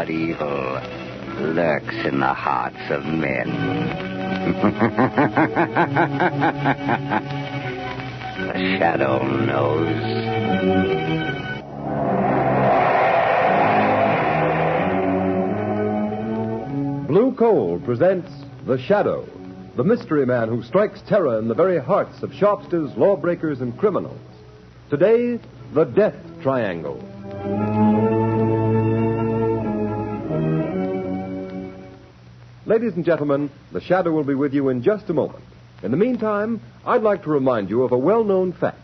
but evil lurks in the hearts of men. The shadow knows. Blue Coal presents The Shadow, the mystery man who strikes terror in the very hearts of sharpsters, lawbreakers, and criminals. Today, the Death Triangle. Ladies and gentlemen, The Shadow will be with you in just a moment. In the meantime, I'd like to remind you of a well-known fact.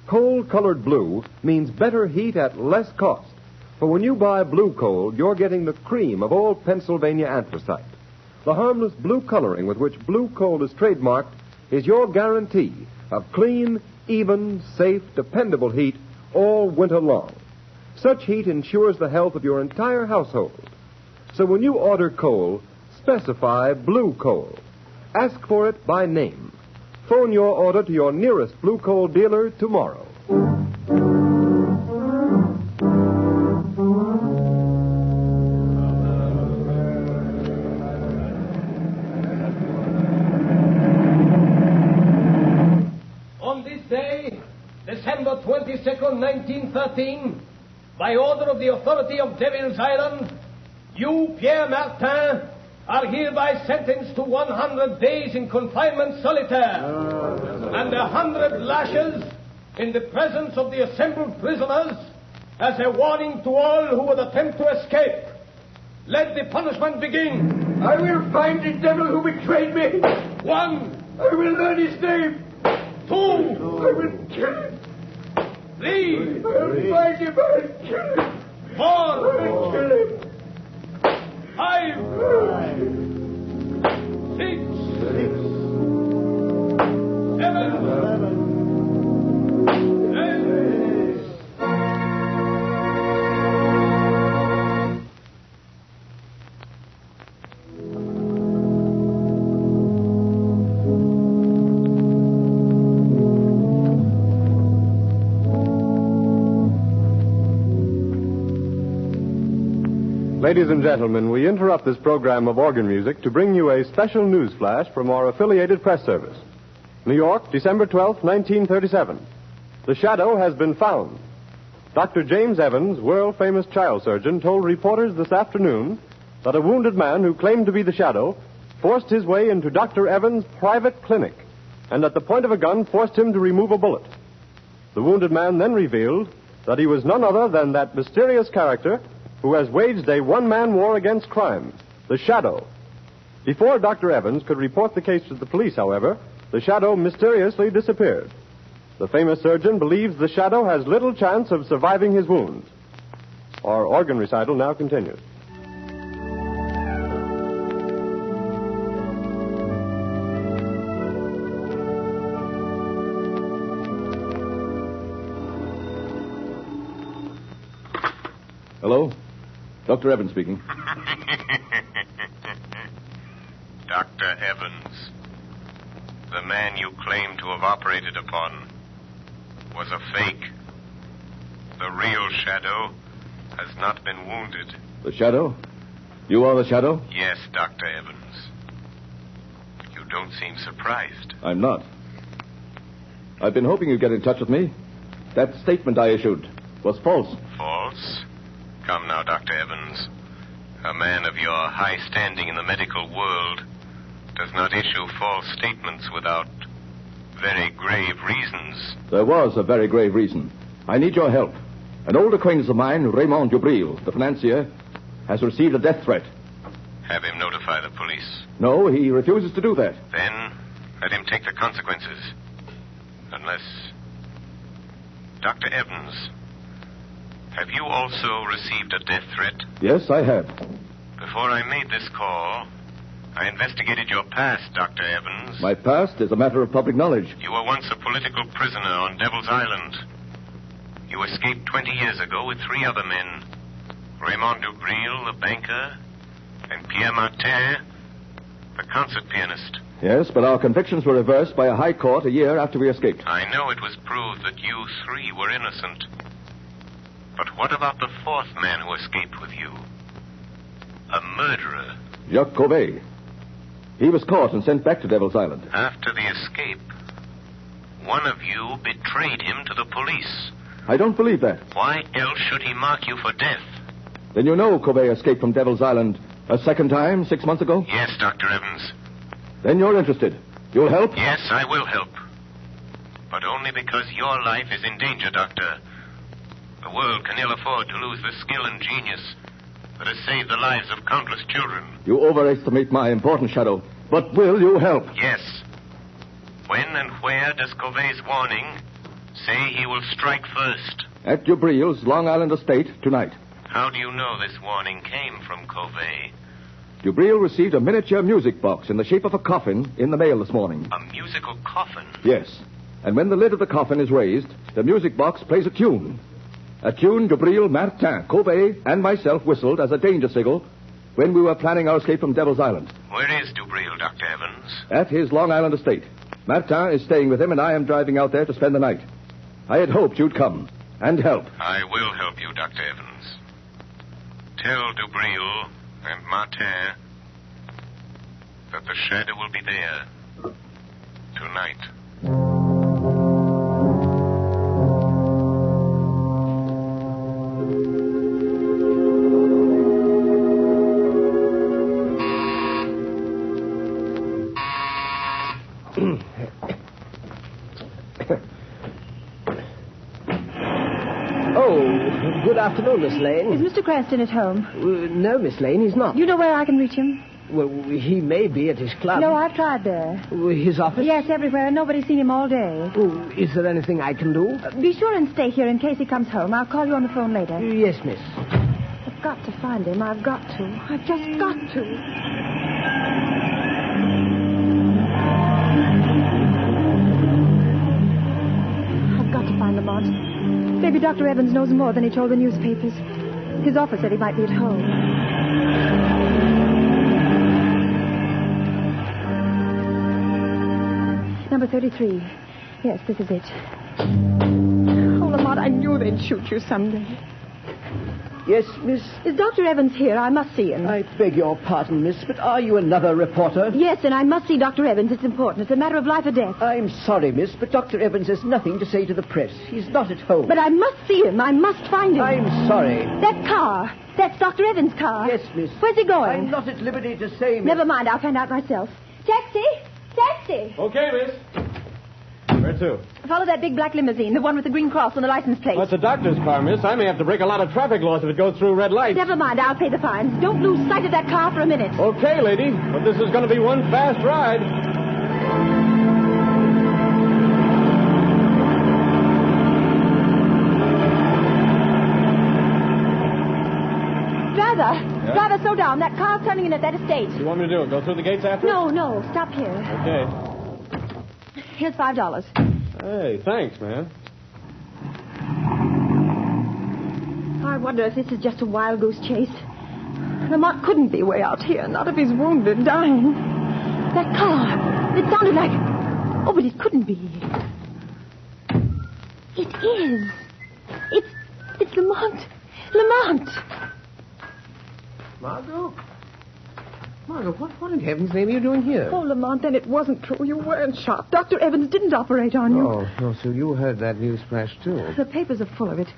Coal-colored blue means better heat at less cost. For when you buy blue coal, you're getting the cream of all Pennsylvania anthracite. The harmless blue coloring with which blue coal is trademarked is your guarantee of clean, even, safe, dependable heat all winter long. Such heat ensures the health of your entire household. So when you order coal, specify blue coal. Ask for it by name. Phone your order to your nearest blue coal dealer tomorrow. On this day, December 22nd, 1913, by order of the authority of Devil's Island, you, Pierre Martin, are hereby sentenced to 100 days in confinement solitaire and 100 lashes in the presence of the assembled prisoners as a warning to all who would attempt to escape. Let the punishment begin. I will find the devil who betrayed me. 1. I will learn his name. 2. I will kill him. 3. I will find him. I will kill him. 4. I will kill him. 5. 6. 7. Ladies and gentlemen, we interrupt this program of organ music to bring you a special news flash from our affiliated press service. New York, December 12th, 1937. The Shadow has been found. Dr. James Evans, world-famous child surgeon, told reporters this afternoon that a wounded man who claimed to be the Shadow forced his way into Dr. Evans' private clinic and at the point of a gun forced him to remove a bullet. The wounded man then revealed that he was none other than that mysterious character who has waged a one-man war against crime, the Shadow. Before Dr. Evans could report the case to the police, however, the Shadow mysteriously disappeared. The famous surgeon believes the Shadow has little chance of surviving his wounds. Our organ recital now continues. Hello? Dr. Evans speaking. Dr. Evans, the man you claim to have operated upon was a fake. The real Shadow has not been wounded. The Shadow? You are the Shadow? Yes, Dr. Evans. You don't seem surprised. I'm not. I've been hoping you'd get in touch with me. That statement I issued was false. False? Come now, Dr. Evans. A man of your high standing in the medical world does not issue false statements without very grave reasons. There was a very grave reason. I need your help. An old acquaintance of mine, Raymond Dubril, the financier, has received a death threat. Have him notify the police. No, he refuses to do that. Then let him take the consequences. Unless... Dr. Evans, have you also received a death threat? Yes, I have. Before I made this call, I investigated your past, Dr. Evans. My past is a matter of public knowledge. You were once a political prisoner on Devil's Island. You escaped 20 years ago with 3 other men. Raymond Dubril, the banker, and Pierre Martin, the concert pianist. Yes, but our convictions were reversed by a high court a year after we escaped. I know it was proved that you 3 were innocent. But what about the 4th man who escaped with you? A murderer. Jacques Corbet. He was caught and sent back to Devil's Island. After the escape, one of you betrayed him to the police. I don't believe that. Why else should he mark you for death? Then you know Corbet escaped from Devil's Island a second time 6 months ago? Yes, Dr. Evans. Then you're interested. You'll help? Yes, I will help. But only because your life is in danger, Doctor. The world can ill afford to lose the skill and genius that has saved the lives of countless children. You overestimate my importance, Shadow. But will you help? Yes. When and where does Covet's warning say he will strike first? At Jubril's Long Island estate tonight. How do you know this warning came from Covet? Jubril received a miniature music box in the shape of a coffin in the mail this morning. A musical coffin? Yes. And when the lid of the coffin is raised, the music box plays a tune. A tune Jubril, Martin, Covet, and myself whistled as a danger signal when we were planning our escape from Devil's Island. Where is Jubril, Dr. Evans? At his Long Island estate. Martin is staying with him, and I am driving out there to spend the night. I had hoped you'd come and help. I will help you, Dr. Evans. Tell Jubril and Martin that the shadow will be there tonight. Good afternoon, Miss Lane. Is Mr. Cranston at home? No, Miss Lane, he's not. You know where I can reach him? Well, he may be at his club. No, I've tried there. His office? Yes, everywhere, and nobody's seen him all day. Oh, is there anything I can do? Be sure and stay here in case he comes home. I'll call you on the phone later. Yes, miss. I've got to find him. I've got to. I've just got to. I've got to find Lamont. Maybe Dr. Evans knows more than he told the newspapers. His office said he might be at home. Number 33. Yes, this is it. Oh, Lamont, I knew they'd shoot you someday. Yes, miss? Is Dr. Evans here? I must see him. I beg your pardon, miss, but are you another reporter? Yes, and I must see Dr. Evans. It's important. It's a matter of life or death. I'm sorry, miss, but Dr. Evans has nothing to say to the press. He's not at home. But I must see him. I must find him. I'm sorry. That car. That's Dr. Evans' car. Yes, miss. Where's he going? I'm not at liberty to say, miss. Never mind. I'll find out myself. Taxi! Taxi! Okay, miss. Where to? Follow that big black limousine, the one with the green cross on the license plate. That's a doctor's car, miss. I may have to break a lot of traffic laws if it goes through red lights. Never mind. I'll pay the fines. Don't lose sight of that car for a minute. Okay, lady. But this is going to be one fast ride. Driver, slow down. That car's turning in at that estate. What do you want me to do? Go through the gates after? No. Stop here. Okay. Here's $5. Hey, thanks, man. I wonder if this is just a wild goose chase. Lamont couldn't be way out here, not if he's wounded, dying. That car, it sounded like... Oh, but it couldn't be. It is. It's Lamont. Lamont! Margot, what in heaven's name are you doing here? Oh, Lamont, then it wasn't true. You weren't shot. Dr. Evans didn't operate on you. Oh, so you heard that news flash, too. The papers are full of it.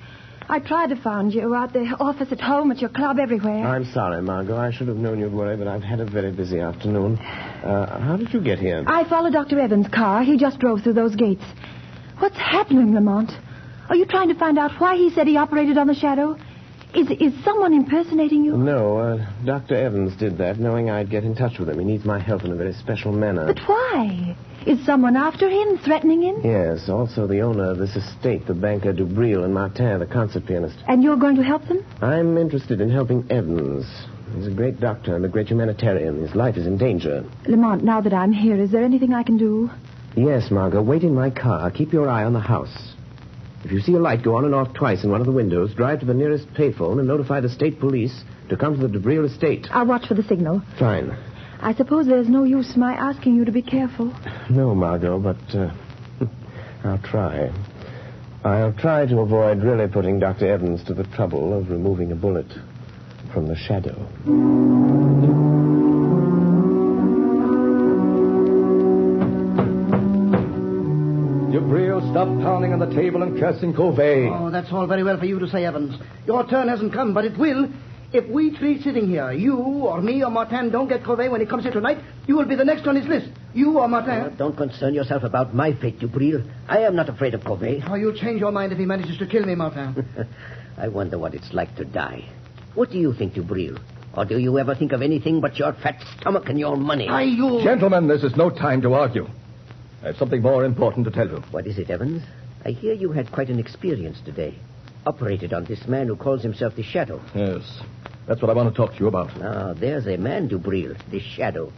I tried to find you at the office, at home, at your club, everywhere. I'm sorry, Margot. I should have known you'd worry, but I've had a very busy afternoon. How did you get here? I followed Dr. Evans' car. He just drove through those gates. What's happening, Lamont? Are you trying to find out why he said he operated on the shadow? Is someone impersonating you? No, Dr. Evans did that, knowing I'd get in touch with him. He needs my help in a very special manner. But why? Is someone after him, threatening him? Yes, also the owner of this estate, the banker Jubril and Martin, the concert pianist. And you're going to help them? I'm interested in helping Evans. He's a great doctor and a great humanitarian. His life is in danger. Lamont, now that I'm here, is there anything I can do? Yes, Margot. Wait in my car. Keep your eye on the house. If you see a light go on and off twice in one of the windows, drive to the nearest payphone and notify the state police to come to the Jubril estate. I'll watch for the signal. Fine. I suppose there's no use my asking you to be careful. No, Margot, but I'll try. I'll try to avoid really putting Dr. Evans to the trouble of removing a bullet from the shadow. Dubril, stop pounding on the table and cursing Covey. Oh, that's all very well for you to say, Evans. Your turn hasn't come, but it will. If we three sitting here, you or me or Martin, don't get Covey when he comes here tonight, you will be the next on his list. You or Martin. Don't concern yourself about my fate, Dubril. I am not afraid of Covey. Oh, you'll change your mind if he manages to kill me, Martin. I wonder what it's like to die. What do you think, Dubril? Or do you ever think of anything but your fat stomach and your money? Gentlemen, this is no time to argue. I have something more important to tell you. What is it, Evans? I hear you had quite an experience today. Operated on this man who calls himself the Shadow. Yes, that's what I want to talk to you about. Now, there's a man, Dubril, the Shadow.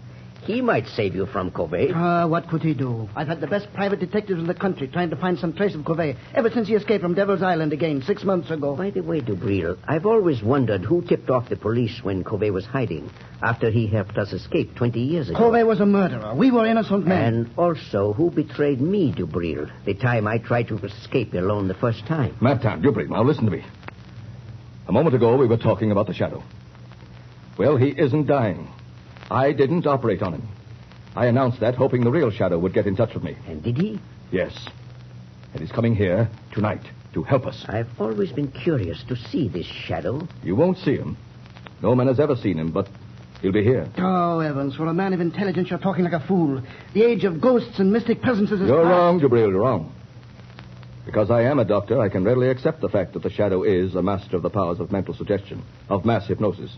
He might save you from Covey. What could he do? I've had the best private detectives in the country trying to find some trace of Covey ever since he escaped from Devil's Island again 6 months ago. By the way, Dubril, I've always wondered who tipped off the police when Covey was hiding after he helped us escape 20 years ago. Covey was a murderer. We were innocent men. And also, who betrayed me, Dubril, the time I tried to escape alone the first time? Martin, Dubril, now listen to me. A moment ago, we were talking about the Shadow. Well, he isn't dying. I didn't operate on him. I announced that, hoping the real Shadow would get in touch with me. And did he? Yes. And he's coming here tonight to help us. I've always been curious to see this Shadow. You won't see him. No man has ever seen him, but he'll be here. Oh, Evans, for a man of intelligence, you're talking like a fool. The age of ghosts and mystic presences is You're past. wrong, Dubril, you're wrong. Because I am a doctor, I can readily accept the fact that the Shadow is a master of the powers of mental suggestion, of mass hypnosis.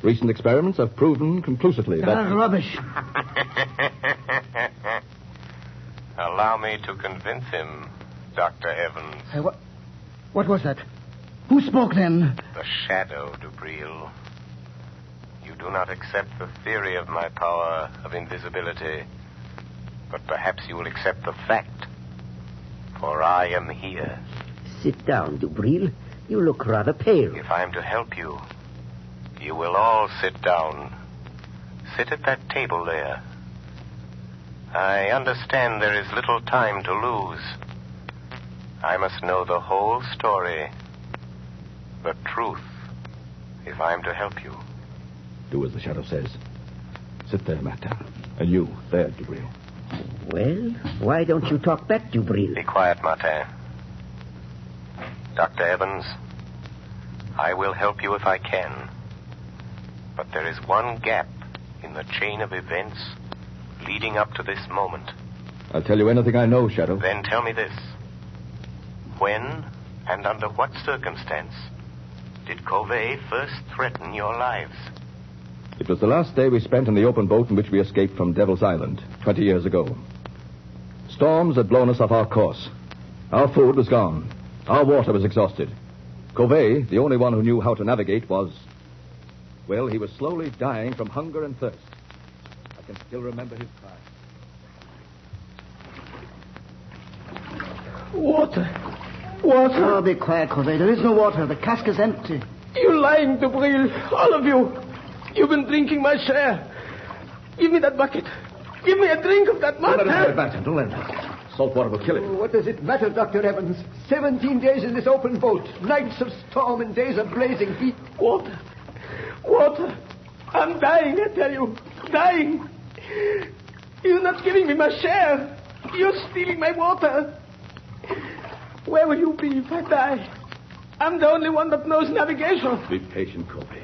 Recent experiments have proven conclusively that... Rubbish. Allow me to convince him, Dr. Evans. What was that? Who spoke then? The Shadow, Dubril. You do not accept the theory of my power of invisibility, but perhaps you will accept the fact, for I am here. Sit down, Dubril. You look rather pale. If I am to help you, you will all sit down. Sit at that table there. I understand there is little time to lose. I must know the whole story, the truth, if I am to help you. Do as the Shadow says. Sit there, Martin. And you, there, Dubril. Well, why don't you talk back, Dubril? Be quiet, Martin. Dr. Evans, I will help you if I can. But there is one gap in the chain of events leading up to this moment. I'll tell you anything I know, Shadow. Then tell me this. When and under what circumstance did Covey first threaten your lives? It was the last day we spent in the open boat in which we escaped from Devil's Island 20 years ago. Storms had blown us off our course. Our food was gone. Our water was exhausted. Covey, the only one who knew how to navigate, was... Well, he was slowly dying from hunger and thirst. I can still remember his cry. Water. Water. Oh, be quiet, Covey. There is no water. The cask is empty. You lying, Dubril. All of you. You've been drinking my share. Give me that bucket. Give me a drink of that water. Don't let him Martin. Don't let him. Salt water will kill him. What does it matter, Dr. Evans? 17 days in this open boat. Nights of storm and days of blazing heat. Water. Water. I'm dying, I tell you. Dying. You're not giving me my share. You're stealing my water. Where will you be if I die? I'm the only one that knows navigation. Be patient, Covey.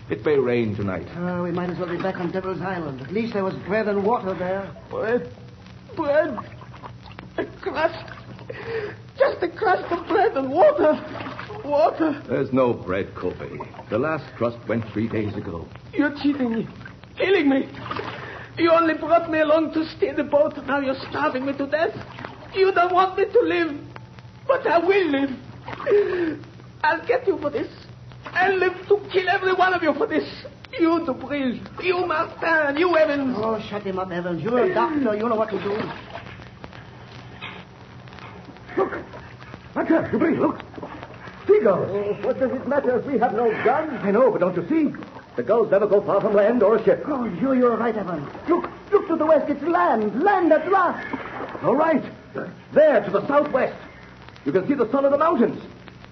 It may rain tonight. We might as well be back on Devil's Island. At least there was bread and water there. Bread. Bread. A crust. Just a crust of bread and water. Water. There's no bread, Covey. The last crust went 3 days ago. You're cheating me. Killing me. You only brought me along to steer the boat. Now you're starving me to death. You don't want me to live. But I will live. I'll get you for this. I'll live to kill every one of you for this. You, Dubril. You, Martin. You, Evans. Oh, shut him up, Evans. You're a doctor. You know what to do. Look. Martin, Dubril, look. Seagulls. Oh, what does it matter if we have no gun? I know, but don't you see? The gulls never go far from land or a ship. Oh, you're right, Evans. Look to the west. It's land. Land at last. All right. There, to the southwest. You can see the sun of the mountains.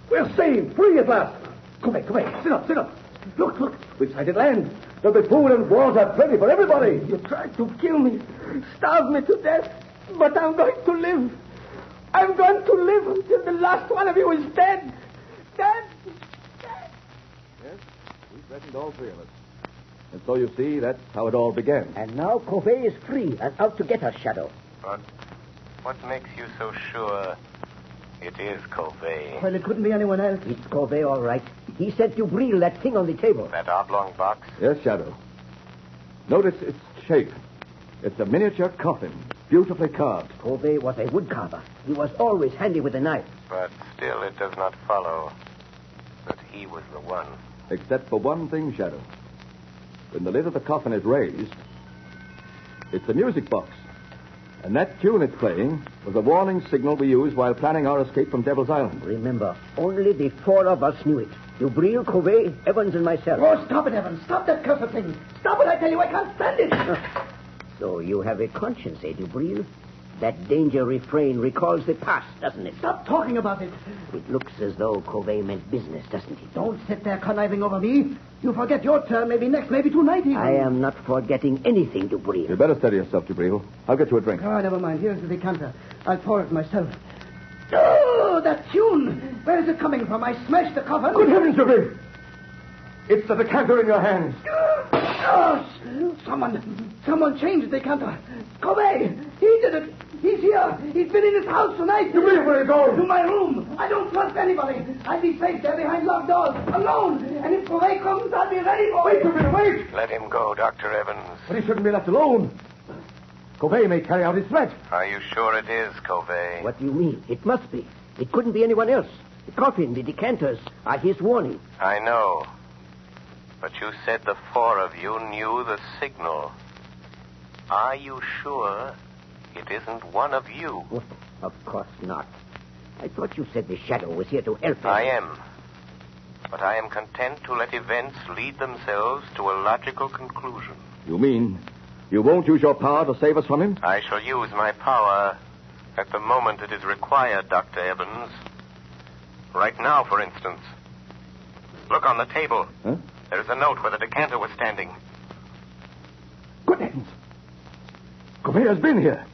We're saved, free at last. Come back. Sit up. Look. We've sighted land. There'll be food and water plenty for everybody. You tried to kill me, starve me to death, but I'm going to live. I'm going to live until the last one of you is dead. Dead. Yes, we threatened all three of us. And so you see, that's how it all began. And now Covey is free and out to get us, Shadow. But what makes you so sure it is Covey? Well, it couldn't be anyone else. It's Covey, all right. He sent you Brill that thing on the table. That oblong box? Yes, Shadow. Notice its shape. It's a miniature coffin, beautifully carved. Covey was a woodcarver. He was always handy with a knife. But still it does not follow that he was the one. Except for one thing, Shadow. When the lid of the coffin is raised, it's a music box. And that tune it's playing was a warning signal we used while planning our escape from Devil's Island. Remember, only the four of us knew it. Dubril, Covey, Evans, and myself. Oh, stop it, Evans. Stop that cursed thing. Stop it, I tell you. I can't stand it. So you have a conscience, eh, Dubril? That danger refrain recalls the past, doesn't it? Stop talking about it. It looks as though Covey meant business, doesn't it? Don't sit there conniving over me. You forget your turn, maybe next, maybe tonight even. I am not forgetting anything, Dubril. You better steady yourself, Dubril. I'll get you a drink. Oh, never mind. Here's the decanter. I'll pour it myself. Oh, that tune. Where is it coming from? I smashed the coffin. Good heavens, Dubril! It's the decanter in your hands. Oh, someone changed the decanter. Covey, he did it. He's here. He's been in his house tonight. Dubril, where are you going? To my room. I don't trust anybody. I'll be safe there behind locked doors, alone. And if Covey comes, I'll be ready for Wait, him. Dubril, wait! Let him go, Dr. Evans. But he shouldn't be left alone. Covey may carry out his threat. Are you sure it is Covey? What do you mean? It must be. It couldn't be anyone else. The coffin, the decanters are his warning. I know. But you said the four of you knew the signal. Are you sure it isn't one of you? Oh, of course not. I thought you said the Shadow was here to help us. I am. But I am content to let events lead themselves to a logical conclusion. You mean you won't use your power to save us from him? I shall use my power at the moment it is required, Dr. Evans. Right now, for instance. Look on the table. Huh? There is a note where the decanter was standing. Good heavens! Covey has been here.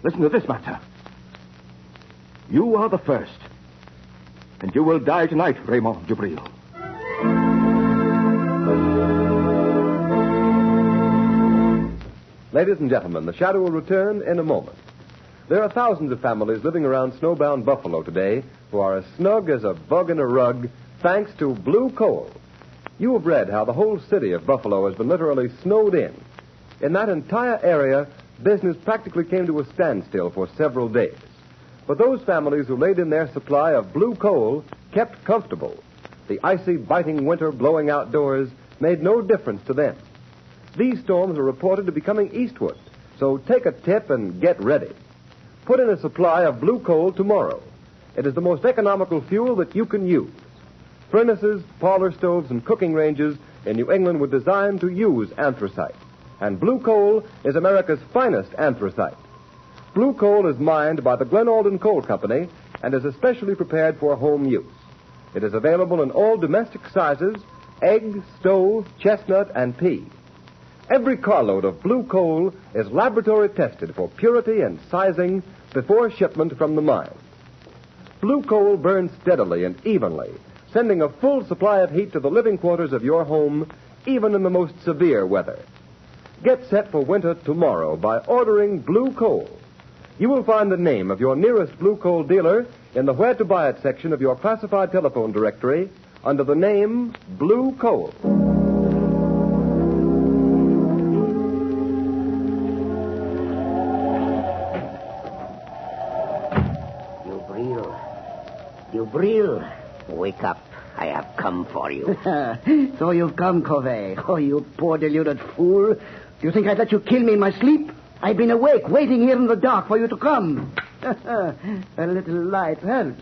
Listen to this matter. You are the first. And you will die tonight, Raymond Dubril. Ladies and gentlemen, the Shadow will return in a moment. There are thousands of families living around snowbound Buffalo today who are as snug as a bug in a rug thanks to blue coal. You have read how the whole city of Buffalo has been literally snowed in. In that entire area, business practically came to a standstill for several days. But those families who laid in their supply of blue coal kept comfortable. The icy, biting winter blowing outdoors made no difference to them. These storms are reported to be coming eastward, so take a tip and get ready. Put in a supply of blue coal tomorrow. It is the most economical fuel that you can use. Furnaces, parlor stoves, and cooking ranges in New England were designed to use anthracite. And blue coal is America's finest anthracite. Blue coal is mined by the Glen Alden Coal Company and is especially prepared for home use. It is available in all domestic sizes: egg, stove, chestnut, and pea. Every carload of blue coal is laboratory tested for purity and sizing before shipment from the mines. Blue coal burns steadily and evenly, sending a full supply of heat to the living quarters of your home, even in the most severe weather. Get set for winter tomorrow by ordering blue coal. You will find the name of your nearest blue coal dealer in the Where to Buy It section of your classified telephone directory under the name Blue Coal. Dubril, wake up. I have come for you. So you've come, Covey. Oh, you poor deluded fool. Do you think I'd let you kill me in my sleep? I've been awake, waiting here in the dark for you to come. A little light helps.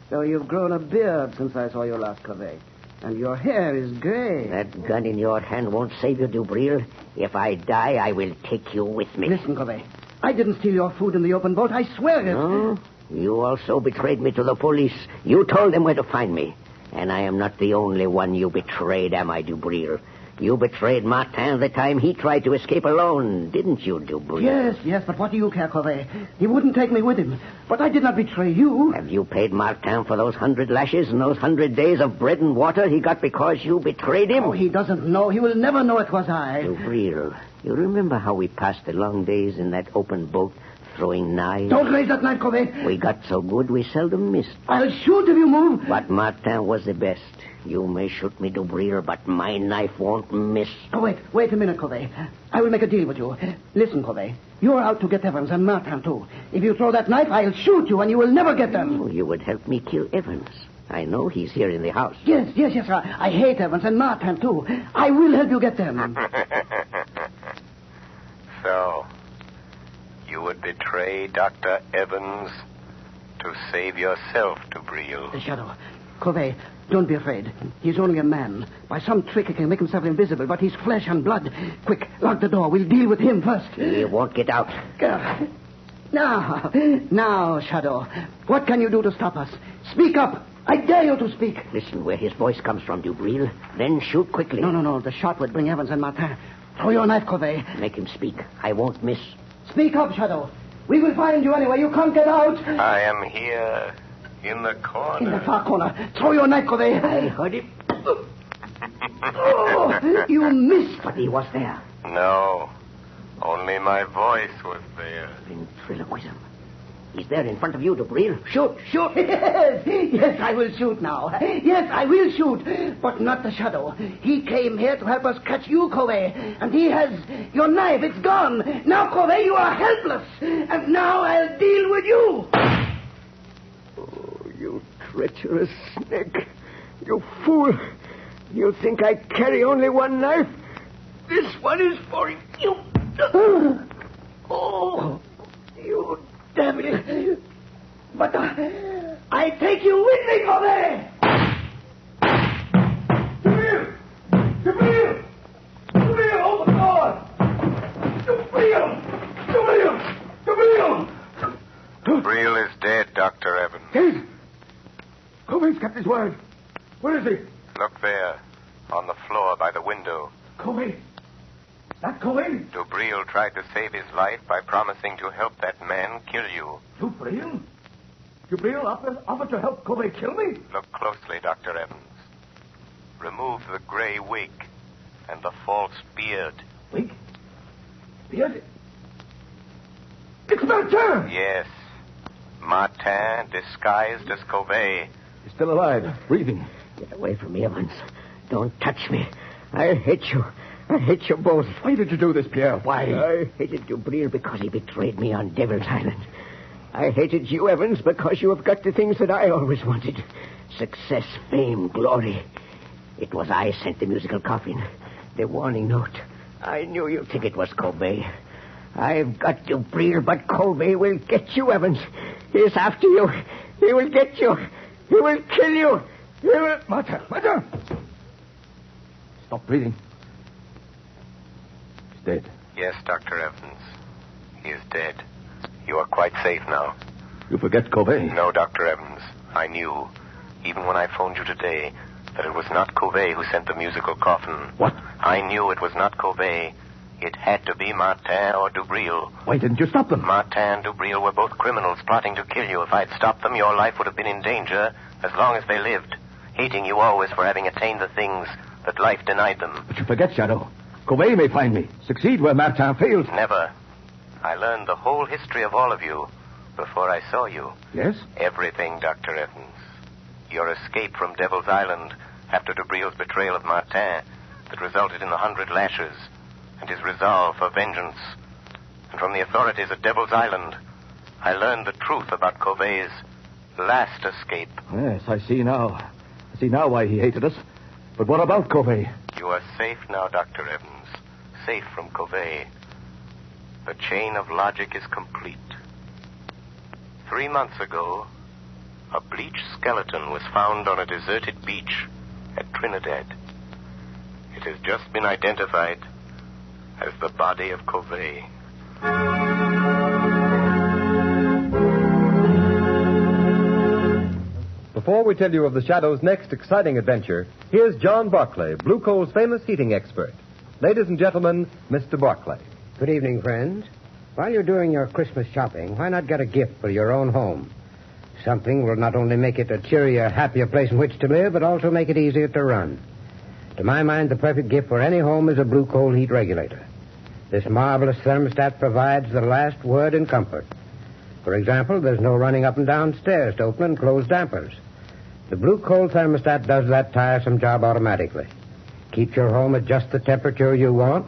So you've grown a beard since I saw you last, Covey. And your hair is gray. That gun in your hand won't save you, Dubril. If I die, I will take you with me. Listen, Covey. I didn't steal your food in the open boat. I swear it. No? You also betrayed me to the police. You told them where to find me. And I am not the only one you betrayed, am I, Dubril? You betrayed Martin the time he tried to escape alone, didn't you, Dubril? Yes, but what do you care, Corvée? He wouldn't take me with him. But I did not betray you. Have you paid Martin for those 100 lashes and those 100 days of bread and water he got because you betrayed him? Oh, he doesn't know. He will never know it was I. Dubril, you remember how we passed the long days in that open boat throwing knives? Don't raise that knife, Corvée. We got so good we seldom missed. I'll shoot if you move. But Martin was the best. You may shoot me, Dubril, but my knife won't miss. Oh, wait a minute, Corvée. I will make a deal with you. Listen, Corvée. You're out to get Evans and Martin, too. If you throw that knife, I'll shoot you and you will never get them. Oh, you would help me kill Evans. I know he's here in the house. Yes. I hate Evans and Martin, too. I will help you get them. So, you would betray Dr. Evans to save yourself, Dubril. The Shadow. Corvée, don't be afraid. He's only a man. By some trick he can make himself invisible, but he's flesh and blood. Quick, lock the door. We'll deal with him first. He won't get out. Now, Shadow. What can you do to stop us? Speak up. I dare you to speak. Listen where his voice comes from, Dubril. Then shoot quickly. No. The shot would bring Evans and Martin. Throw your knife, Corvée. Make him speak. I won't miss. Speak up, Shadow. We will find you anyway. You can't get out. I am here. In the corner. In the far corner. Throw your knife, Corvée. I heard him. Oh, you missed. But he was there. No. Only my voice was there. Ventriloquism. He's there in front of you, Dubril. Shoot. Yes, I will shoot now. Yes, I will shoot. But not the Shadow. He came here to help us catch you, Corvée. And he has your knife. It's gone. Now, Corvée, you are helpless. And now I'll deal with you. You treacherous snake. You fool. You think I carry only one knife? This one is for you. Oh, you devil. But I take you with me, Corvée. Dubril, open the door. Dubril. Dubril is dead, Dr. Evans. Dead? Corvey's kept his word. Where is he? Look there, on the floor by the window. Corvey? That Corvey? Dubril tried to save his life by promising to help that man kill you. Dubril? Dubril offered to help Corvey kill me? Look closely, Dr. Evans. Remove the gray wig and the false beard. Wig? Beard? It's Martin! Yes. Martin, disguised as Corvey. He's still alive, breathing. Get away from me, Evans. Don't touch me. I hate you. I hate you both. Why did you do this, Pierre? Why? I hated Dubril because he betrayed me on Devil's Island. I hated you, Evans, because you have got the things that I always wanted. Success, fame, glory. It was I sent the musical coffin, the warning note. I knew you'd think it was Corvey. I've got Dubril, but Corvey will get you, Evans. He's after you. He will get you. He will kill you. He will... Martin! Stop breathing. He's dead. Yes, Dr. Evans. He is dead. You are quite safe now. You forget Corvey. No, Dr. Evans. I knew, even when I phoned you today, that it was not Corvey who sent the musical coffin. What? I knew it was not Corvey. It had to be Martin or Dubril. Why didn't you stop them? Martin and Dubril were both criminals plotting to kill you. If I'd stopped them, your life would have been in danger as long as they lived, hating you always for having attained the things that life denied them. But you forget, Shadow. Corvey may find me. Succeed where Martin failed. Never. I learned the whole history of all of you before I saw you. Yes? Everything, Dr. Evans. Your escape from Devil's Island after Dubril's betrayal of Martin that resulted in the 100 lashes, and his resolve for vengeance. And from the authorities at Devil's Island, I learned the truth about Corvey's last escape. Yes, I see now. I see now why he hated us. But what about Corvey? You are safe now, Dr. Evans. Safe from Corvey. The chain of logic is complete. 3 months ago, a bleached skeleton was found on a deserted beach at Trinidad. It has just been identified as the body of Corvey. The Before we tell you of the Shadow's next exciting adventure, here's John Barclay, Blue Coal's famous heating expert. Ladies and gentlemen, Mr. Barclay. Good evening, friends. While you're doing your Christmas shopping, why not get a gift for your own home? Something will not only make it a cheerier, happier place in which to live, but also make it easier to run. To my mind, the perfect gift for any home is a Blue Coal heat regulator. This marvelous thermostat provides the last word in comfort. For example, there's no running up and down stairs to open and close dampers. The Blue Coal thermostat does that tiresome job automatically. Keeps your home at just the temperature you want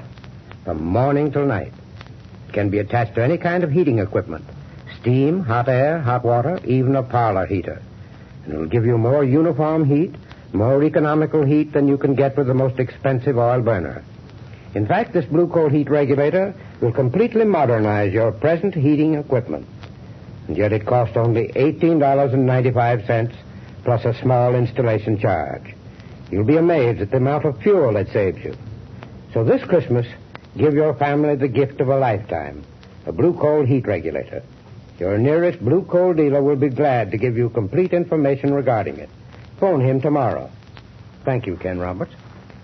from morning till night. It can be attached to any kind of heating equipment. Steam, hot air, hot water, even a parlor heater. And it'll give you more uniform heat, more economical heat than you can get with the most expensive oil burner. In fact, this Blue Coal heat regulator will completely modernize your present heating equipment. And yet it costs only $18.95 plus a small installation charge. You'll be amazed at the amount of fuel it saves you. So this Christmas, give your family the gift of a lifetime, a Blue Coal heat regulator. Your nearest Blue Coal dealer will be glad to give you complete information regarding it. Phone him tomorrow. Thank you, Ken Roberts.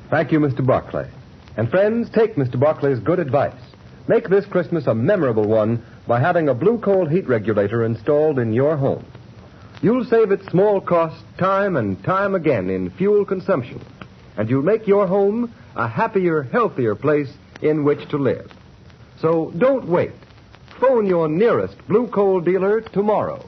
Thank you, Mr. Barclay. And friends, take Mr. Barclay's good advice. Make this Christmas a memorable one by having a Blue Coal heat regulator installed in your home. You'll save at small cost time and time again in fuel consumption, and you'll make your home a happier, healthier place in which to live. So don't wait. Phone your nearest Blue Coal dealer tomorrow.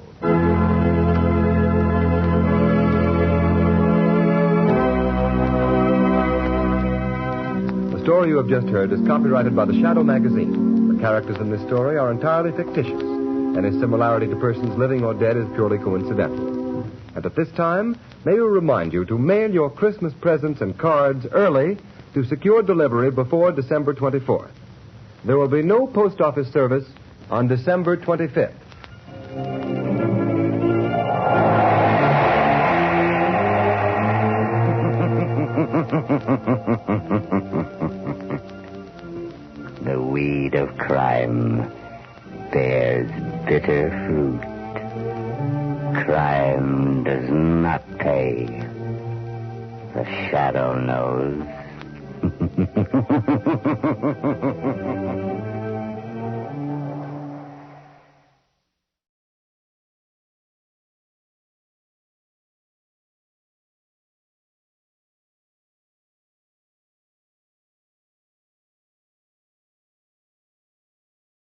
The story you have just heard is copyrighted by the Shadow magazine. The characters in this story are entirely fictitious. Any similarity to persons living or dead is purely coincidental. And at this time, may we remind you to mail your Christmas presents and cards early to secure delivery before December 24th. There will be no post office service on December 25th. The weed of crime bears bitter fruit. Crime does not pay. The Shadow knows.